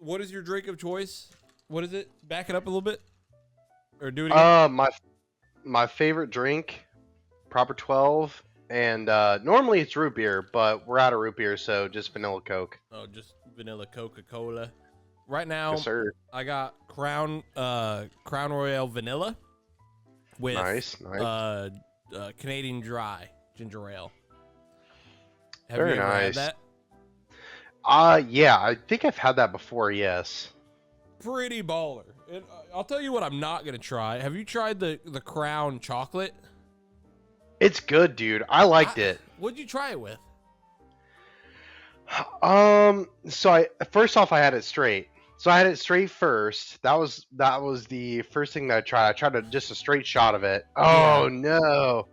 what is your drink of choice? What is it? Back it up a little bit, or do it again. My favorite drink, Proper 12, and normally it's root beer, but we're out of root beer, so just vanilla Coke. Oh, just vanilla Coca-Cola. Right now, Yes, sir. I got Crown Royale vanilla with Nice. Canadian Dry ginger ale. Have Very you ever had nice. that? Yeah, I think I've had that before. Yes. Pretty baller. And I'll tell you what I'm not gonna try. Have you tried the Crown chocolate? It's good, dude. I liked it. What'd you try it with? So first off, I had it straight. So I had it straight first. That was the first thing that I tried. I tried just a straight shot of it. Oh no.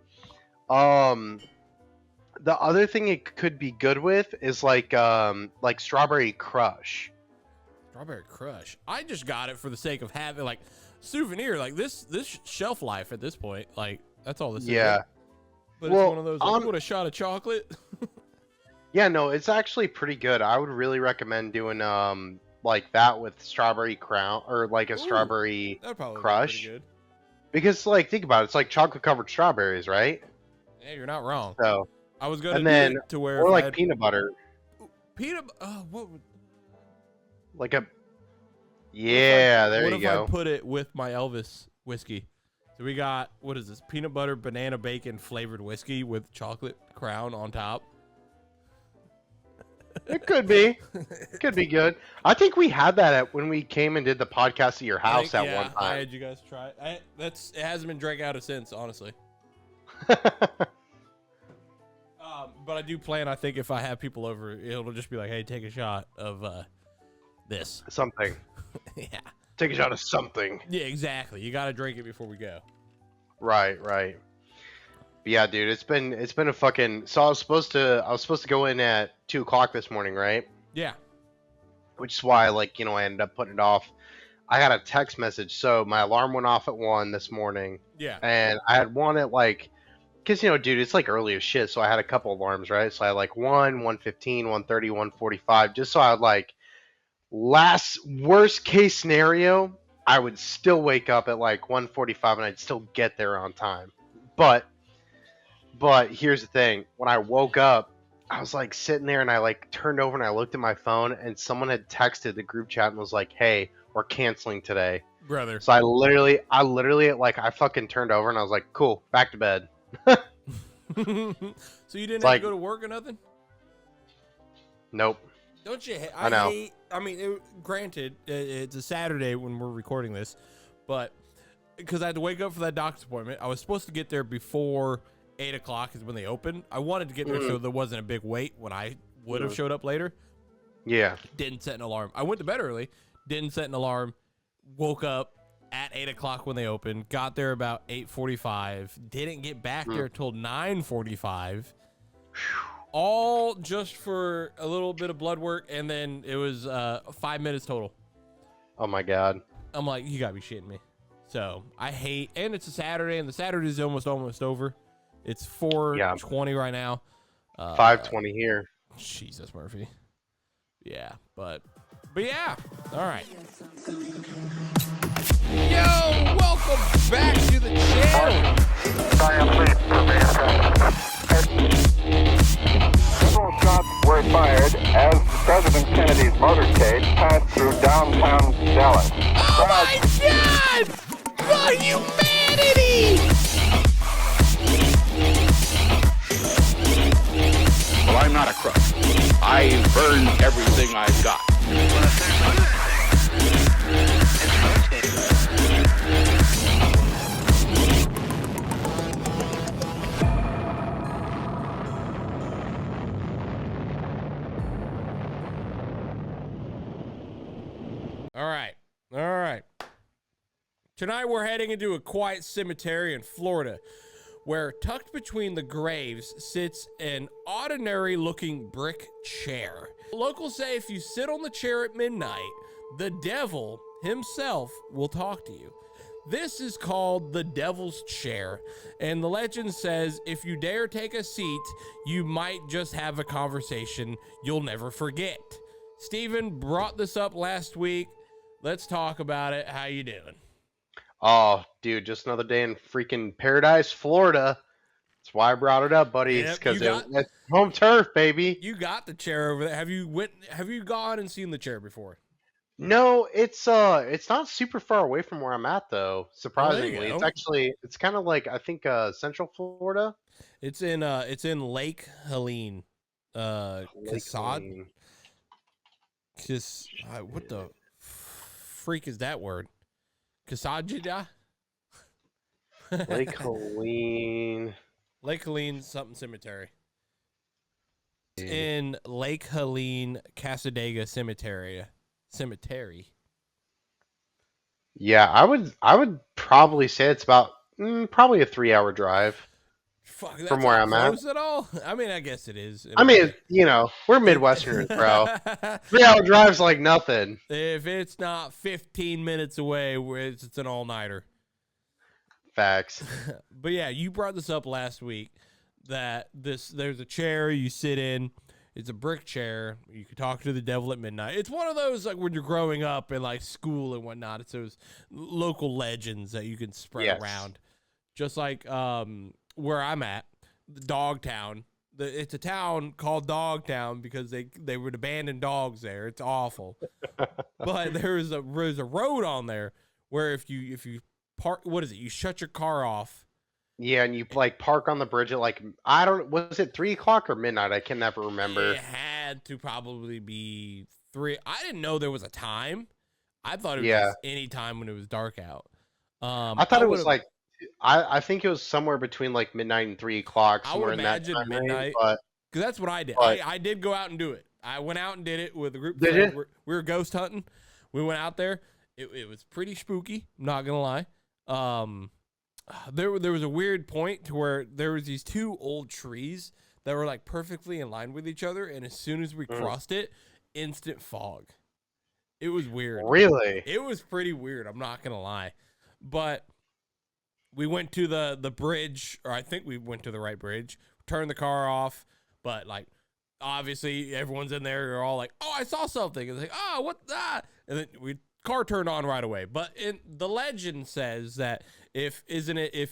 The other thing it could be good with is like strawberry crush. Strawberry Crush. I just got it for the sake of having like souvenir. Like this shelf life at this point. Like that's all this is. Yeah. But Well, it's one of those. Like, what a shot of chocolate. Yeah, no, it's actually pretty good. I would really recommend doing like that with strawberry crown or like a strawberry That'd probably crush. be pretty good. Because like think about it, it's like chocolate covered strawberries, right? Yeah, you're not wrong. So I was gonna and do then it to where or if I like had peanut butter. peanut. What would? Like a yeah, there you What if go. I put it with my Elvis whiskey? So we got, what is this? Peanut butter, banana, bacon flavored whiskey with chocolate crown on top. It could be. Could be good. I think we had that when we came and did the podcast at your house at one I time. had you guys try it. It hasn't been drank out of since, honestly. But I do plan, I think if I have people over, it'll just be like, hey, take a shot of this. Something. Yeah. Take a shot of something. Yeah, exactly. You got to drink it before we go. Right. But yeah, dude, it's been a fucking. So I was supposed to go in at 2:00 this morning, right? Yeah. Which is why, like, I ended up putting it off. I got a text message, so my alarm went off at 1 this morning. Yeah. And I had one at like, cause dude, it's like early as shit. So I had a couple alarms, right? So I had like 1, 1:15, 1:30, 1:45, just so I would like. Worst case scenario, I would still wake up at like 1:45 and I'd still get there on time. But here's the thing. When I woke up, I was like sitting there and I like turned over and I looked at my phone and someone had texted the group chat and was like, "Hey, we're canceling today." Brother. So I literally like I fucking turned over and I was like, "Cool, back to bed." So you didn't have to go to work or nothing? Nope. Don't you? I know. Granted, it's a Saturday when we're recording this, but because I had to wake up for that doctor's appointment, I was supposed to get there before 8:00 is when they open. I wanted to get there so there wasn't a big wait when I would have showed up later. Yeah. Didn't set an alarm. I went to bed early. Didn't set an alarm. Woke up at 8:00 when they opened. Got there about 8:45. Didn't get back there till 9:45. All just for a little bit of blood work, and then it was 5 minutes total. Oh my god. I'm like, you gotta be shitting me. So I hate, and it's a Saturday, and the Saturday is almost over. It's 4:20 right now. 5:20 here. Jesus, Murphy. Yeah, but yeah. All right. Yo, welcome back to the channel. Several shots were fired as President Kennedy's motorcade passed through downtown Dallas. Oh my God! The humanity! Well, I'm not a crook. I've earned everything I've got. All right. Tonight we're heading into a quiet cemetery in Florida, where tucked between the graves sits an ordinary-looking brick chair. Locals say if you sit on the chair at midnight, the devil himself will talk to you. This is called the Devil's Chair, and the legend says if you dare take a seat, you might just have a conversation you'll never forget. Steven brought this up last week. Let's talk about it. How you doing? Oh, dude, just another day in freaking Paradise, Florida. That's why I brought it up, buddy. It's Yep, because it's home turf, baby. you got the chair over there. Have you gone and seen the chair before? No, it's not super far away from where I'm at though. Oh, there Surprisingly, you it's go. actually it's kind of like I think Central Florida. It's in Lake Helene, Lake Casad. Helene. What the freak is that word? Casajida? Lake Helene. Lake Helene something cemetery. It's in Lake Helene Casadega Cemetery. Yeah, I would probably say it's about probably a 3-hour drive Fuck, that's from where not I'm at. close at all. I mean, I guess it is. I mean, we're Midwesterners, bro. 3-hour drive's like nothing. If it's not 15 minutes away, it's an all-nighter. Facts. But yeah, you brought this up last week that there's a chair you sit in. It's a brick chair. You can talk to the devil at midnight. It's one of those like when you're growing up in like school and whatnot. It's those local legends that you can spread around. Just like where I'm at, the Dogtown. It's a town called Dogtown because they would abandon dogs there. It's awful. But there's a road on there where if you park, what is it? You shut your car off. Yeah, and you like park on the bridge at like was it 3 o'clock or midnight? I can never remember. It had to probably be 3. I didn't know there was a time. I thought it was just any time when it was dark out. I thought it was like I think it was somewhere between like midnight and 3 o'clock, I somewhere would in that imagine time midnight, range, but because that's what I did. but- I did go out and do it. I went out and did it with a group of Did friends. you? We were ghost hunting. We went out there. It was pretty spooky. I'm not gonna lie. There was a weird point to where there was these 2 old trees that were like perfectly in line with each other, and as soon as we crossed it, instant fog. It was weird. Really? It was pretty weird. I'm not gonna lie, but we went to the bridge, or I think we went to the right bridge. Turned the car off, but like obviously everyone's in there. They're all like, "Oh, I saw something." It's like, "Oh, what that?" And then car turned on right away. But the legend says that if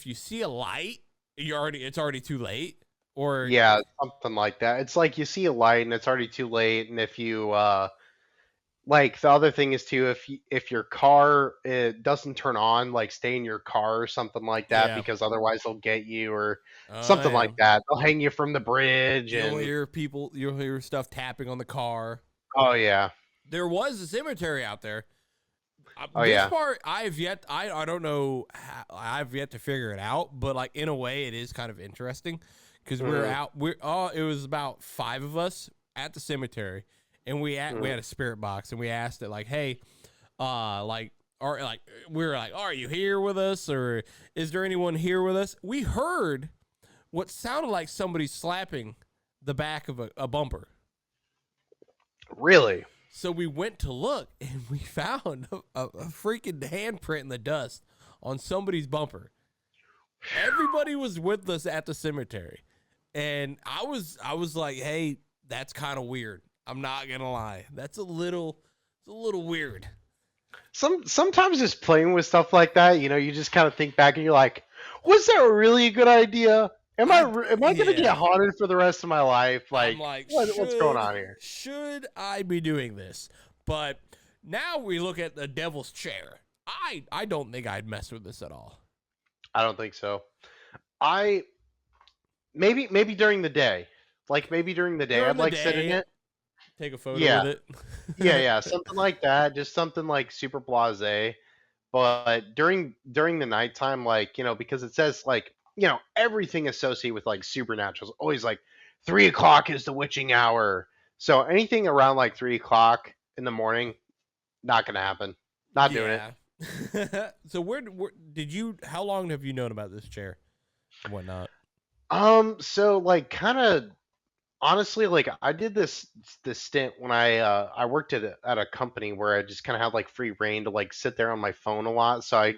you see a light, it's already too late. Or Yeah, something like that. It's like you see a light and it's already too late, and if you like the other thing is too, if your car it doesn't turn on, like stay in your car or something like that, Yeah. because otherwise they'll get you or something like that. They'll hang you from the bridge You'll and hear stuff tapping on the car. oh yeah. There was a cemetery out there. Oh, This yeah. part I don't know I've yet to figure it out, but like in a way it is kind of interesting because it was about 5 of us at the cemetery, and we had a spirit box, and we asked it like, hey, we were like, are you here with us, or is there anyone here with us? We heard what sounded like somebody slapping the back of a bumper. Really? So we went to look, and we found a freaking handprint in the dust on somebody's bumper. Everybody was with us at the cemetery, and I was like, "Hey, that's kind of weird." I'm not gonna lie, it's a little weird. Sometimes just playing with stuff like that, you just kind of think back and you're like, was that really a good idea? Am I gonna get haunted for the rest of my life? Like, I'm like, what's going on here? Should I be doing this? But now we look at the devil's chair. I don't think I'd mess with this at all. I don't think so. Maybe during the day. Like maybe during the day During I'd the like sit in day, it. Take a photo Yeah. with it. Yeah, something like that. Just something like super blasé. But during the nighttime, like, because it says like, everything associated with like supernatural is always like 3 o'clock is the witching hour. So anything around like 3 o'clock in the morning, not gonna happen. Not doing it. it. So where how long have you known about this chair and whatnot? So like kind of honestly, like I did this stint when I worked at a company where I just kind of had like free reign to like sit there on my phone a lot. So it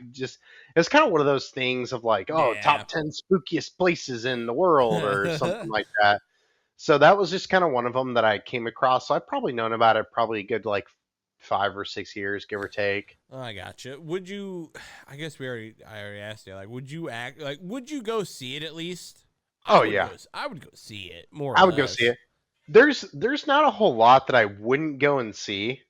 was kind of one of those things of like, oh, Yeah. top 10 spookiest places in the world or something like that. So that was just kind of one of them that I came across. So I've probably known about it probably a good like 5 or 6 years, give or take. I gotcha. Would you? I guess I already asked you. Like, would you act like? Would you go see it at least? Oh yeah, I would go see it more or I would go see less. it. There's not a whole lot that I wouldn't go and see,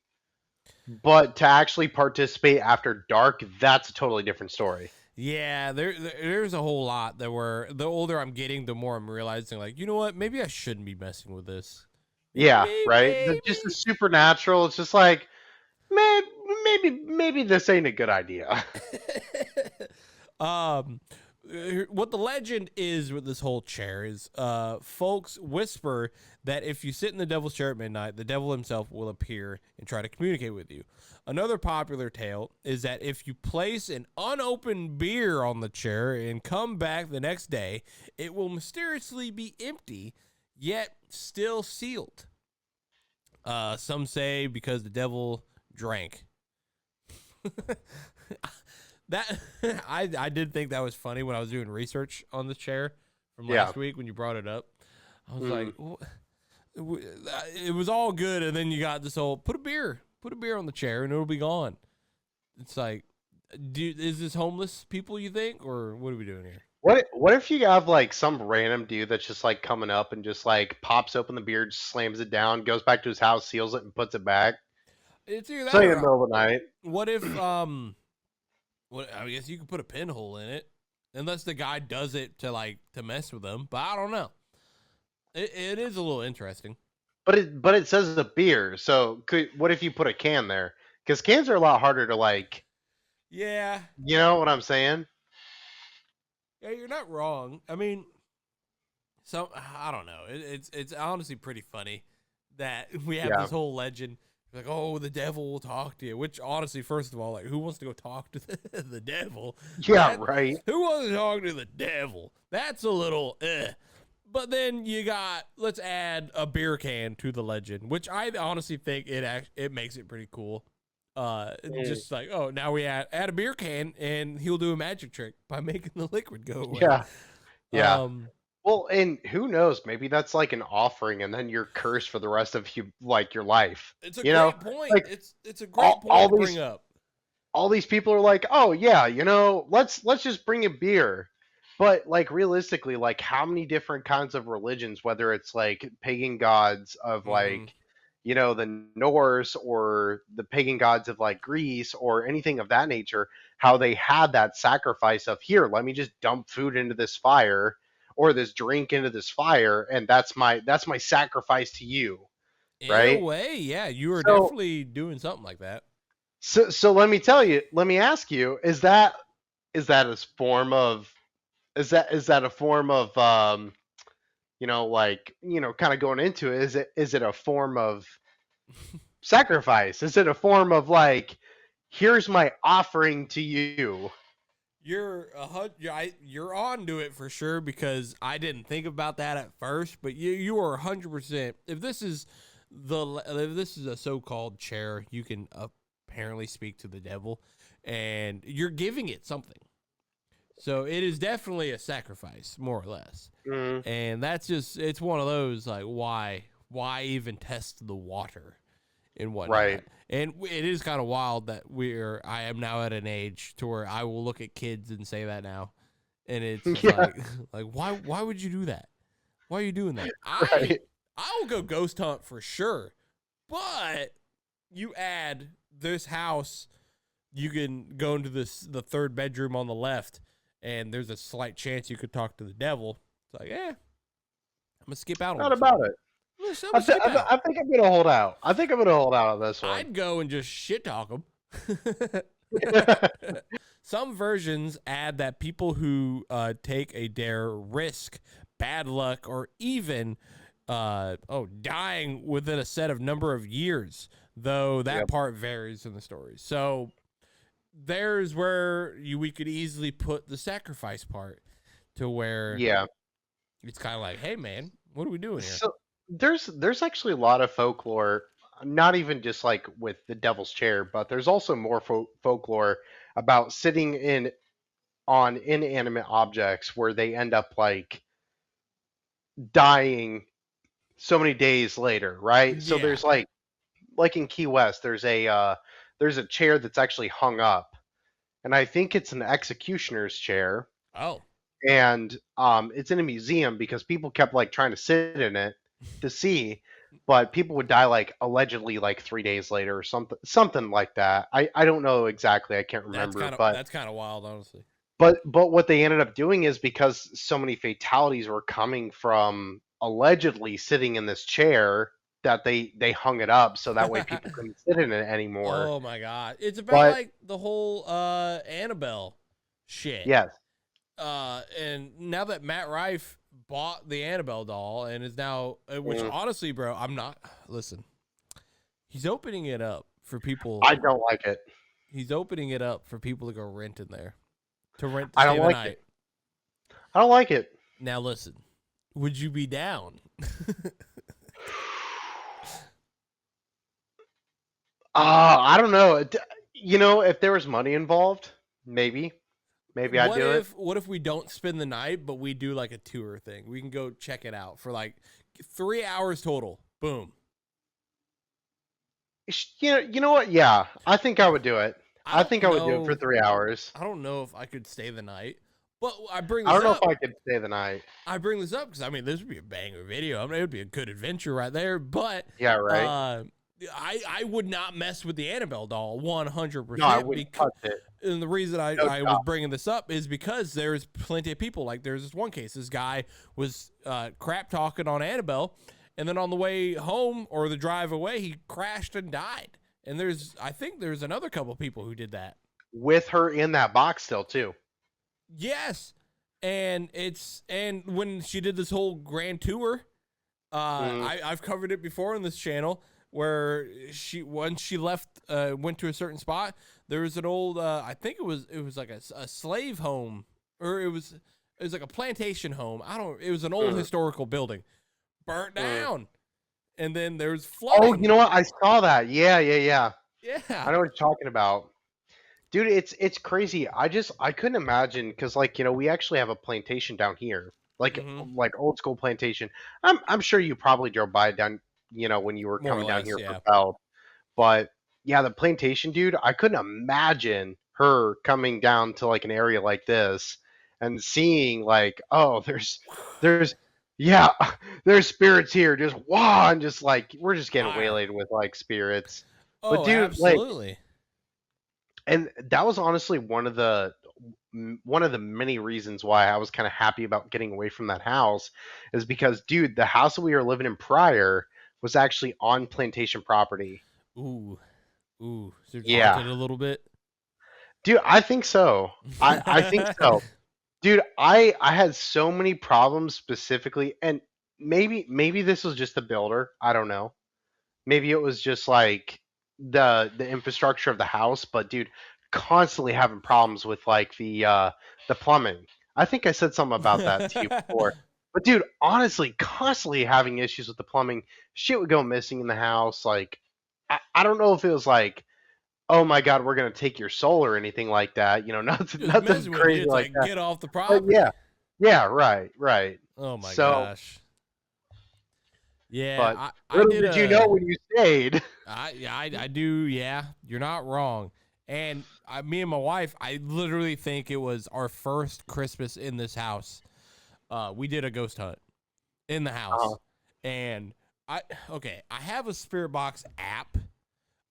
but to actually participate after dark, that's a totally different story. Yeah, there's a whole lot that were. The older I'm getting, the more I'm realizing. Like, you know what? Maybe I shouldn't be messing with this. Yeah, Maybe. right. Just the supernatural. It's just like, man, maybe this ain't a good idea. um, what the legend is with this whole chair is, folks whisper that if you sit in the devil's chair at midnight, the devil himself will appear and try to communicate with you. Another popular tale is that if you place an unopened beer on the chair and come back the next day, it will mysteriously be empty, yet still sealed. Some say because the devil drank. That I did think that was funny when I was doing research on the chair from last week when you brought it up. I was like, it was all good, and then you got this whole put a beer on the chair and it'll be gone. It's like, is this homeless people you think, or what are we doing here? What if you have like some random dude that's just like coming up and just like pops open the beer, just slams it down, goes back to his house, seals it, and puts it back? It's either It's that like in the or middle of the night. what if what I guess you could put a pinhole in it, unless the guy does it to mess with them. But I don't know. It is a little interesting. But it says it's a beer, so what if you put a can there? Because cans are a lot harder to like. Yeah. You know what I'm saying? Yeah, you're not wrong. I mean, I don't know. It's honestly pretty funny that we have this whole legend. Like, oh, the devil will talk to you. Which, honestly, first of all, like, who wants to go talk to the devil? Yeah, right. Who wants to talk to the devil? That's a little, But then you got, let's add a beer can to the legend, which I honestly think it makes it pretty cool. Just like, oh, now we add a beer can, and he'll do a magic trick by making the liquid go away. Yeah. Well, and who knows? Maybe that's like an offering, and then you're cursed for the rest of your life. It's a great point. Like, it's a great point to bring up. All these people are like, oh yeah, let's just bring a beer. But like realistically, like how many different kinds of religions, whether it's like pagan gods of like, the Norse or the pagan gods of like Greece or anything of that nature, how they had that sacrifice of here, let me just dump food into this fire or this drink into this fire, and that's my sacrifice to you. Right? In a way, yeah, you were definitely doing something like that. So let me ask you, is that a form of is that a form of kind of going into it, is it a form of sacrifice? Is it a form of like, here's my offering to you? You're onto it for sure, because I didn't think about that at first, but you are 100%. If this is a so-called chair, you can apparently speak to the devil, and you're giving it something. So it is definitely a sacrifice, more or less. And that's it's one of those, like, why even test the water and whatnot. Right. And it is kind of wild that I am now at an age to where I will look at kids and say that now. And it's like, why would you do that? Why are you doing that? Right. I will go ghost hunt for sure. But you add this house, you can go into the third bedroom on the left, and there's a slight chance you could talk to the devil. It's like, I'm gonna skip out on Not about it. I think I'm gonna hold out. I think I'm gonna hold out on this one. I'd go and just shit talk them. Some versions add that people who take a dare risk bad luck or even dying within a set of number of years, though that part varies in the story. So there's where we could easily put the sacrifice part to where it's kind of like, hey man, what are we doing here? So there's actually a lot of folklore, not even just like with the devil's chair, but there's also more folklore about sitting on inanimate objects where they end up like dying so many days later, right? So Yeah. there's like in Key West, there's a chair that's actually hung up, and I think it's an executioner's chair, Oh. and it's in a museum because people kept like trying to sit in it to see, but people would die like allegedly like 3 days later or something like that. I don't know exactly. I can't remember, That's kind of wild, honestly. but what they ended up doing is because so many fatalities were coming from allegedly sitting in this chair that they hung it up so that way people couldn't sit in it anymore. Oh my god. It's about But like the whole Annabelle shit. yes, And now that Matt Rife bought the Annabelle doll and is now which honestly, bro, I'm not listen. He's opening it up for people. I don't like it. He's opening it up for people to go rent in there. To rent I to don't stay the like night. it. I don't like it. Now listen. Would you be down? I don't know. You know, if there was money involved, maybe I'd do it. What if we don't spend the night, but we do like a tour thing? We can go check it out for like 3 hours total. Boom. You know what? Yeah, I think I would do it. I think I would do it for know. 3 hours. I don't know if I could stay the night, but I bring I this don't know up. if I could stay the night. I bring this up because I mean this would be a banger video. I mean it would be a good adventure right there. But Yeah, right. I would not mess with the Annabelle doll 100%. No, I wouldn't touch it. And the reason I was doubt. bringing this up is because there's plenty of people. Like there's this one case. This guy was crap talking on Annabelle, and then on the way home or the drive away, he crashed and died. And I think there's another couple people who did that. With her in that box still too. Yes, and when she did this whole grand tour, I've covered it before on this channel where once she left, went to a certain spot. There was an old, I think it was like a slave home, or it was like a plantation home. It was an old historical building, burnt down, and then there's flooding. Oh, you know what? I saw that. Yeah. Yeah, I know what you're talking about. Dude, it's crazy. I couldn't imagine because like we actually have a plantation down here, like old school plantation. I'm sure you probably drove by it down when you were More or coming down less, here yeah. for Bell. But yeah, the plantation, dude. I couldn't imagine her coming down to like an area like this and seeing like, oh, there's yeah, there's spirits here. Just wow, and just like we're just getting waylaid with like spirits. Oh, But dude, absolutely. and that was honestly one of the many reasons why I was kind of happy about getting away from that house is because, dude, the house that we were living in prior was actually on plantation property. Ooh. So Yeah. haunted a little bit. Dude, I think so. I think so. Dude, I had so many problems specifically, and maybe this was just the builder. I don't know. Maybe it was just like the infrastructure of the house, but dude, constantly having problems with like the plumbing. I think I said something about that to you before. But dude, honestly, constantly having issues with the plumbing. Shit would go missing in the house. Like I don't know if it was like, oh my god, we're gonna take your soul or anything like that. Nothing Just messing with you, crazy it's like that. Get off the But property. yeah, right. Oh my So- gosh. Yeah, But I little did did you know when you stayed. I do. Yeah, you're not wrong. And me and my wife, I literally think it was our first Christmas in this house. We did a ghost hunt in the house, and I have a spirit box app.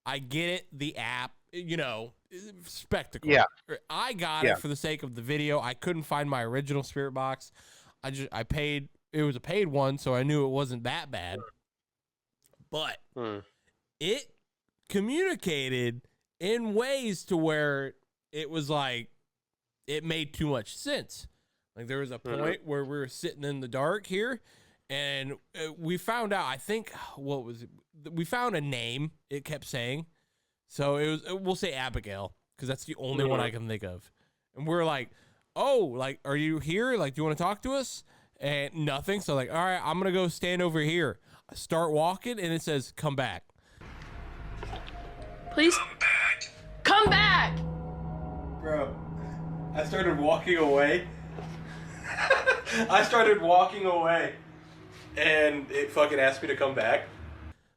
I get it, the app, spectacle. Yeah. I got Yeah. it for the sake of the video. I couldn't find my original spirit box. I paid. It was a paid one, so I knew it wasn't that bad. But it communicated in ways to where it was like it made too much sense. Like there was a point where we were sitting in the dark here, and we found out. I think what was it? We found a name. It kept saying, so it was. We'll say Abigail because that's the only one I can think of. And we're like, oh, like, are you here? Like, do you want to talk to us? And nothing. So like, all right, I'm gonna go stand over here. I start walking, and it says, "Come back." Please come back. Bro, I started walking away. I started walking away. and it fucking asked me to come back.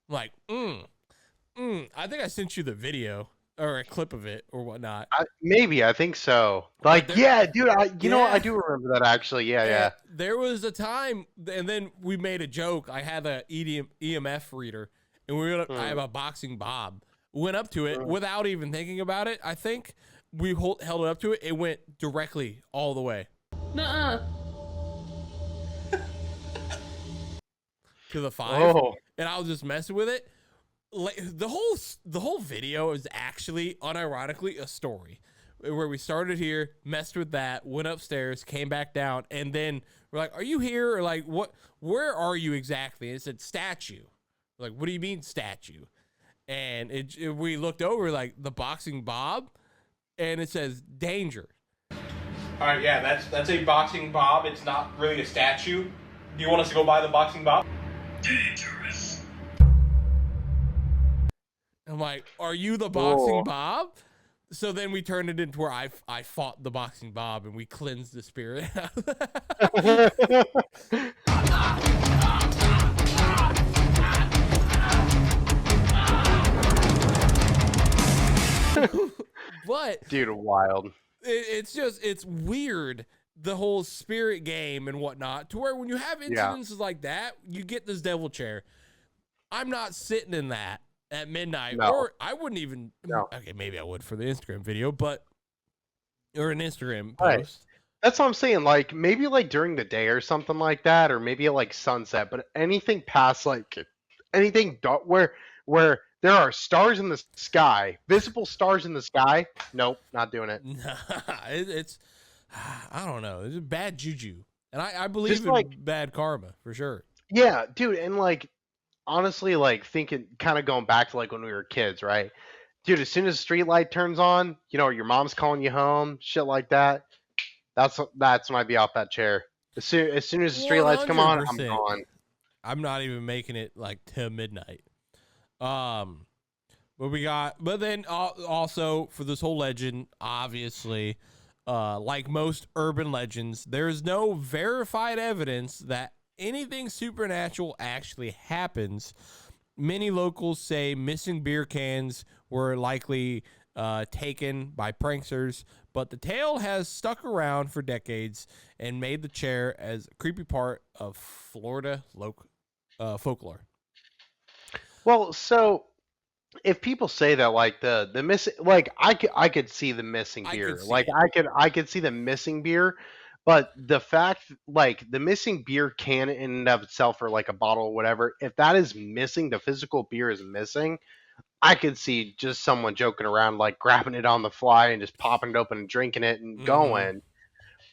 I'm like, I think I sent you the video or a clip of it or whatnot. Maybe, I think so. Like, yeah, dude, you know what? I do remember that actually. Yeah. There was a time, and then we made a joke. I had a EMF reader, and I have a boxing Bob. Went up to it without even thinking about it. I think we held it up to it. It went directly all the way. Nuh-uh. To the 5, Oh. and I was just messing with it. Like, the whole video is actually unironically a story where we started here, messed with that, went upstairs, came back down, and then we're like, "Are you here?" Or like, "What? Where are you exactly?" And it said statue. We're like, "What do you mean statue?" And we looked over like the boxing Bob, and it says danger. All right, yeah, that's a boxing Bob. It's not really a statue. Do you want us to go buy the boxing Bob? Dangerous. I'm like, "Are you the boxing Bob?" So then we turned it into where I fought the boxing Bob and we cleansed the spirit. But Dude, wild. It's weird, the whole spirit game and whatnot, to where when you have incidences like that, you get this devil chair. I'm not sitting in that at midnight, or I wouldn't even. No. Okay, maybe I would for the Instagram video, or an Instagram post. Right. That's what I'm saying. Like, maybe like during the day or something like that, or maybe at like sunset. But anything past like anything dark, where there are stars in the sky, visible stars in the sky. Nope, not doing it. It's I don't know. It's bad juju, and I believe Just in like- bad karma for sure. Yeah, dude, and like honestly, like thinking, kind of going back to like when we were kids, right? Dude, as soon as the street light turns on, you know, your mom's calling you home, shit like that. That's when I'd be off that chair. As soon as the street lights come on, I'm 100%. gone. I'm not even making it like to midnight. But then also for this whole legend, obviously, like most urban legends, there is no verified evidence that anything supernatural actually happens. Many locals say missing beer cans were likely taken by pranksters, but the tale has stuck around for decades and made the chair as a creepy part of Florida folklore. Well, so if people say that like the missing, like I could see the missing I beer, could see like it. I could see the missing beer, but the fact like the missing beer can in and of itself or like a bottle or whatever, if that is missing, the physical beer is missing. I could see just someone joking around, like grabbing it on the fly and just popping it open and drinking it and going.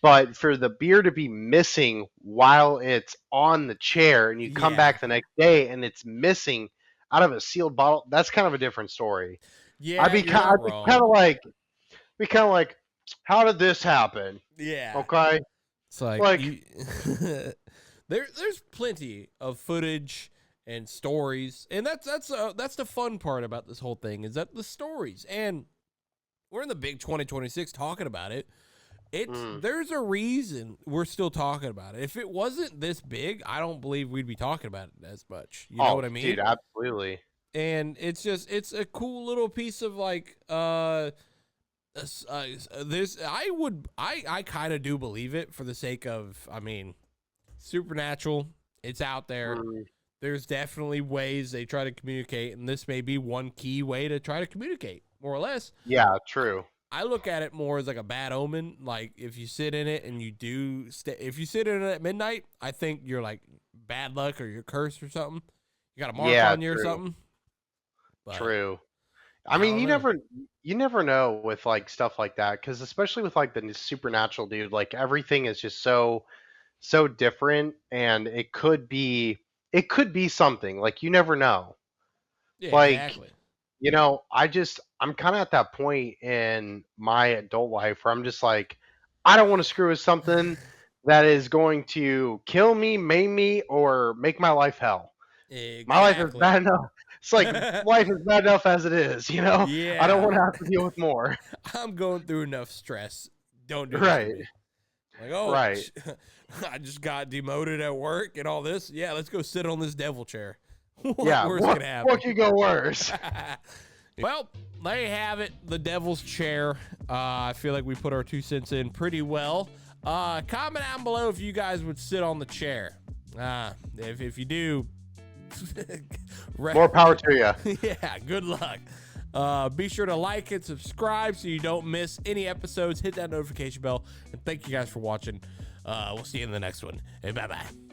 But for the beer to be missing while it's on the chair and you come Yeah. back the next day and it's missing out of a sealed bottle, that's kind of a different story. Yeah, I'd be you're not wrong. kind of like, how did this happen? Yeah. Okay. It's like, Like- there's plenty of footage and stories, and that's the fun part about this whole thing, is that the stories, and we're in the big 2026 talking about it. There's a reason we're still talking about it. If it wasn't this big, I don't believe we'd be talking about it as much. You know what I mean? Dude, absolutely. And it's a cool little piece of like this I kind of do believe it, for the sake of, I mean, supernatural, it's out there. There's definitely ways they try to communicate, and this may be one key way to try to communicate, more or less. Yeah, true. I look at it more as like a bad omen. Like, if you sit in it and you if you sit in it at midnight, I think you're like bad luck or you're cursed or something. You got a mark on you or true. something. But True. I mean, don't know. you never know with like stuff like that, because especially with like the supernatural, dude, like everything is just so different, and it could be something, like you never know. Yeah, like, exactly. You know, I'm kind of at that point in my adult life where I'm just like, I don't want to screw with something that is going to kill me, maim me, or make my life hell. Exactly. My life is bad enough. It's like life is bad enough as it is, you know? Yeah. I don't want to have to deal with more. I'm going through enough stress. Don't do Right. that to me. Like, oh, Right. I just got demoted at work and all this. Yeah, let's go sit on this devil chair. Yeah, Worst what, could happen? what could go worse? Well, there you have it, the devil's chair. I feel like we put our 2 cents in pretty well. Comment down below if you guys would sit on the chair. If you do, More power to you. yeah, good luck. Be sure to like and subscribe so you don't miss any episodes. Hit that notification bell. And thank you guys for watching. We'll see you in the next one. Hey, bye-bye.